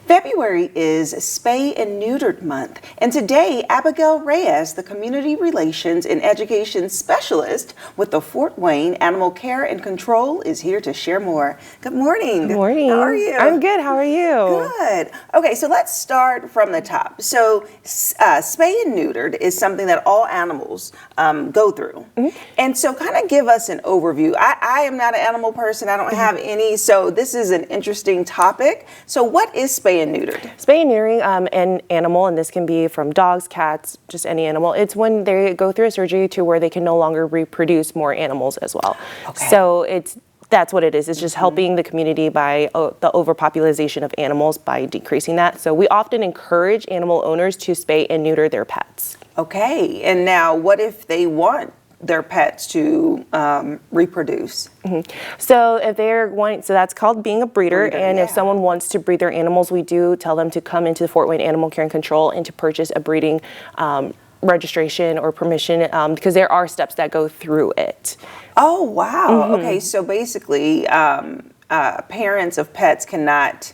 February is Spay and Neutered Month, and today Abigail Reyes, the Community Relations and Education Specialist with the Fort Wayne Animal Care and Control, is here to share more. Good morning. Good morning. How are you? I'm good. How are you? Good. Okay, so let's start from the top. So spay and neutered is something that all animals go through. And so kind of give us an overview. I am not an animal person. I don't have any, so this is an interesting topic. So what is spay and neutered? Spay and neutering an animal, and this can be from dogs, cats, just any animal. It's when they go through a surgery to where they can no longer reproduce more animals as well. Okay. So that's what it is. It's just helping the community by the overpopulation of animals by decreasing that. So we often encourage animal owners to spay and neuter their pets. Okay, and now what if they want their pets to reproduce? So if they're wanting, so that's called being a breeder, and yeah. if someone wants to breed their animals, we do tell them to come into the Fort Wayne Animal Care and Control and to purchase a breeding registration or permission, because there are steps that go through it. Oh, wow. Okay, so basically parents of pets cannot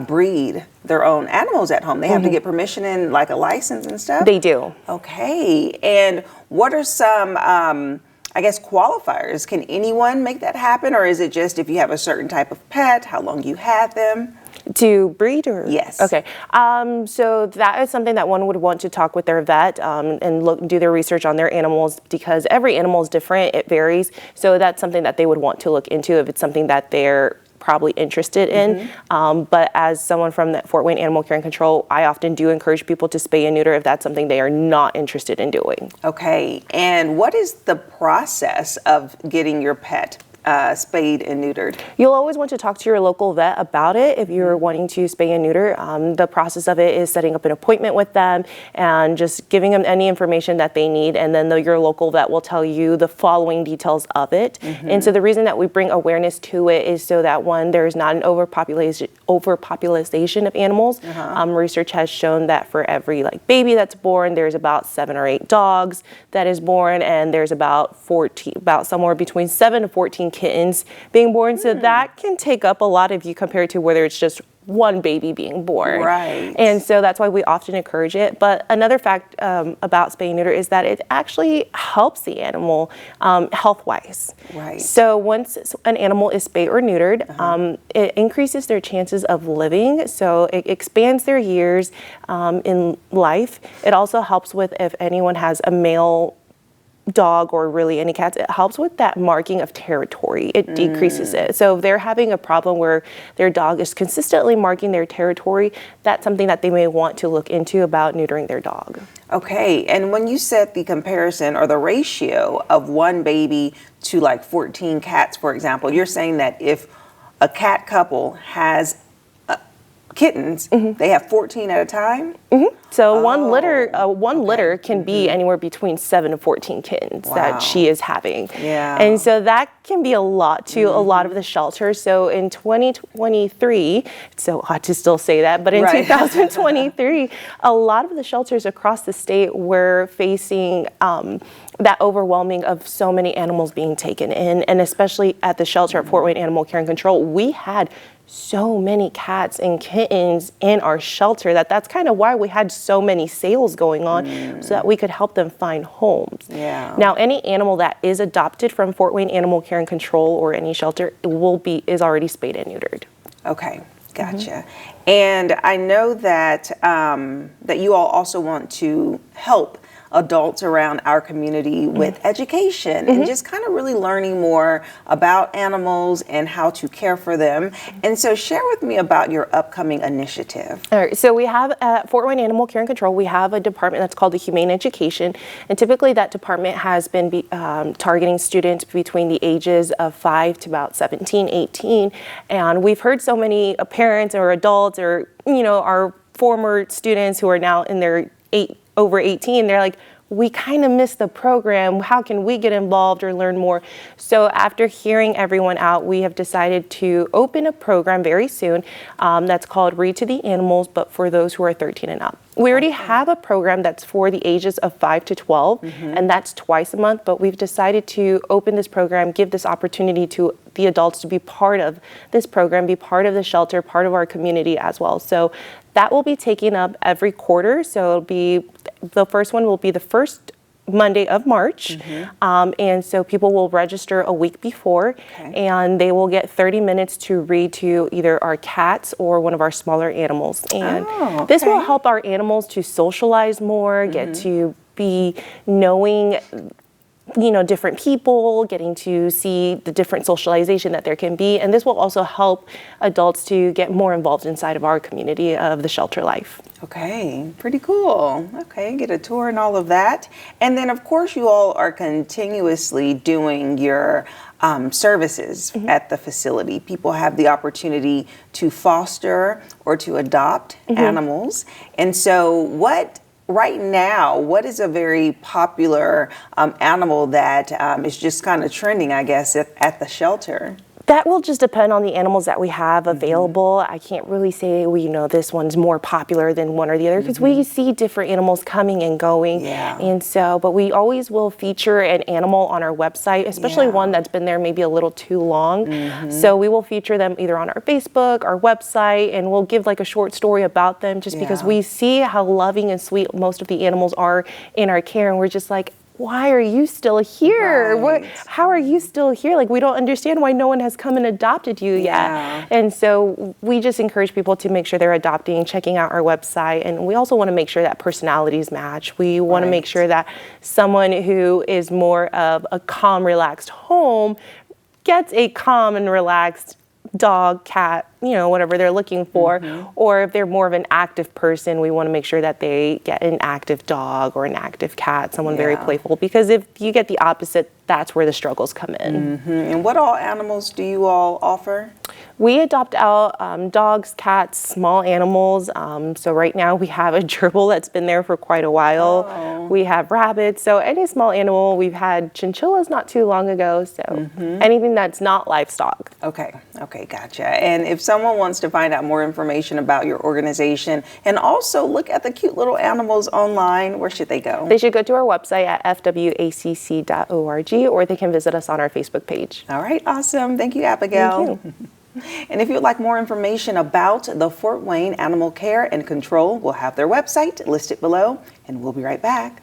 breed their own animals at home. They have to get permission and like a license and stuff? They do. Okay, and what are some, I guess, qualifiers? Can anyone make that happen, or is it just if you have a certain type of pet, how long you had them? To breed or? Yes. Okay. So that is something that one would want to talk with their vet and do their research on their animals, because every animal is different. It varies. So that's something that they would want to look into if it's something that they're probably interested in. But as someone from the Fort Wayne Animal Care and Control, I often do encourage people to spay and neuter if that's something they are not interested in doing. Okay. And what is the process of getting your pet spayed and neutered? You'll always want to talk to your local vet about it if you're wanting to spay and neuter. The process of it is setting up an appointment with them and just giving them any information that they need, and then your local vet will tell you the following details of it. And so the reason that we bring awareness to it is so that, one, there's not an overpopulation of animals. Research has shown that for every baby that's born, there's about 7 or 8 dogs that is born, and there's about somewhere between 7 to 14 kittens being born. So that can take up a lot of you compared to whether it's just one baby being born. Right. And so that's why we often encourage it. But another fact about spay and neuter is that it actually helps the animal health-wise. Right. So once an animal is spayed or neutered, it increases their chances of living. So it expands their years in life. It also helps with if anyone has a male dog or really any cats, it helps with that marking of territory. It decreases it. So if they're having a problem where their dog is consistently marking their territory, that's something that they may want to look into about neutering their dog. Okay, and when you said the comparison or the ratio of one baby to 14 cats, for example, you're saying that if a cat couple has kittens, they have 14 at a time? So one litter can be anywhere between 7 to 14 kittens that she is having. Yeah. And so that can be a lot to a lot of the shelters. So in 2023, it's so hard to still say that, but in 2023, a lot of the shelters across the state were facing that overwhelming of so many animals being taken in, and especially at the shelter at Fort Wayne Animal Care and Control, we had so many cats and kittens in our shelter that's kind of why we had so many sales going on, so that we could help them find homes. Yeah. Now, any animal that is adopted from Fort Wayne Animal Care and Control or any shelter is already spayed and neutered. Okay, gotcha. And I know that that you all also want to help adults around our community with education and just kind of really learning more about animals and how to care for them. And so share with me about your upcoming initiative. All right, so we have at Fort Wayne Animal Care and Control, we have a department that's called the Humane Education, and typically that department has been targeting students between the ages of 5 to about 17, 18, and we've heard so many parents or adults or our former students who are now in their over 18, they're like, we kind of missed the program. How can we get involved or learn more? So after hearing everyone out, we have decided to open a program very soon that's called Read to the Animals, but for those who are 13 and up. We already have a program that's for the ages of 5 to 12, and that's twice a month, but we've decided to open this program, give this opportunity to the adults to be part of this program, be part of the shelter, part of our community as well. So that will be taken up every quarter. So it'll be, the first one will be the first Monday of March. And so people will register a week before, and they will get 30 minutes to read to either our cats or one of our smaller animals. And this will help our animals to socialize more, get to be knowing, you know, different people, getting to see the different socialization that there can be. And this will also help adults to get more involved inside of our community of the shelter life. Okay, pretty cool. Okay, get a tour and all of that. And then, of course, you all are continuously doing your services at the facility. People have the opportunity to foster or to adopt animals. And so right now, what is a very popular animal that is just kind of trending, I guess, at the shelter? That will just depend on the animals that we have available. I can't really say, well, you know, this one's more popular than one or the other, because we see different animals coming and going. And so, but we always will feature an animal on our website, especially one that's been there maybe a little too long. So we will feature them either on our Facebook, our website, and we'll give like a short story about them, just because we see how loving and sweet most of the animals are in our care. And we're just like, why are you still here? How are you still here? Like, we don't understand why no one has come and adopted you yet. And so we just encourage people to make sure they're adopting, checking out our website. And we also want to make sure that personalities match. We want to make sure that someone who is more of a calm, relaxed home gets a calm and relaxed dog, cat, you know, whatever they're looking for. Or if they're more of an active person, we want to make sure that they get an active dog or an active cat, someone very playful, because if you get the opposite, that's where the struggles come in. And what all animals do you all offer? We adopt out dogs, cats, small animals. So right now we have a gerbil that's been there for quite a while. We have rabbits. So any small animal. We've had chinchillas not too long ago. So anything that's not livestock. Okay, gotcha. And if someone wants to find out more information about your organization and also look at the cute little animals online, where should they go? They should go to our website at FWACC.org, or they can visit us on our Facebook page. All right, awesome. Thank you, Abigail. Thank you. And if you would like more information about the Fort Wayne Animal Care and Control, we'll have their website listed below, and we'll be right back.